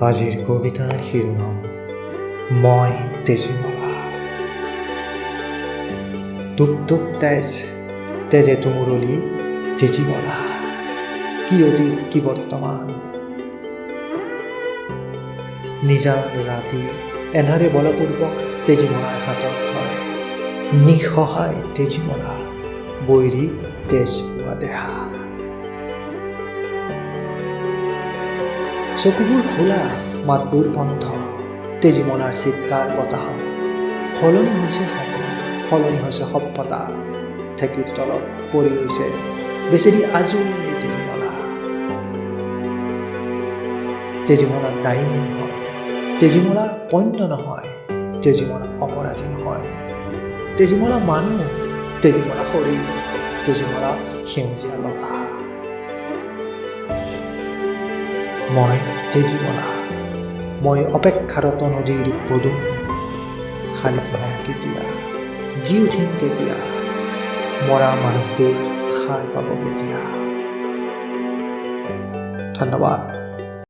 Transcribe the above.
আজিৰ কবিতাৰ শিৰোনাম মই তেজীমলা। টুপ টুপ তেজ তেজে তুমুৰলি তেজীমলা, কি অতীত কি বৰ্তমান। নিজান ৰাতি এন্ধাৰে বলপূৰ্বক তেজীমলাৰ হাতত ধৰে, নিঃসহায় তেজীমলা, বৈৰী তেজ পোৱা দেহা। চকুবোৰ খোলা, মাতবোৰ বন্ধ, তেজীমলাৰ চিৎকাৰ বতাহত। সলনি হৈছে সময়, সলনি হৈছে সভ্যতা, ঠেকিৰ তলত পৰি ৰৈছে বেচেৰি আজৰি তেজীমলা। তেজীমলা দায়িনী নহয়, তেজীমলা পণ্য নহয়, তেজীমলা অপৰাধী নহয়, তেজীমলা মানুহ, তেজীমলা শৰীৰ, তেজীমলা সেউজীয়া লতা। মই তেজীমলা, মই অপেক্ষাৰত নদীৰ পদুম, খালি হম কেতিয়া, জি উঠিম কেতিয়া, মৰা মানুহবোৰ সাৰ পাব কেতিয়া। ধন্যবাদ।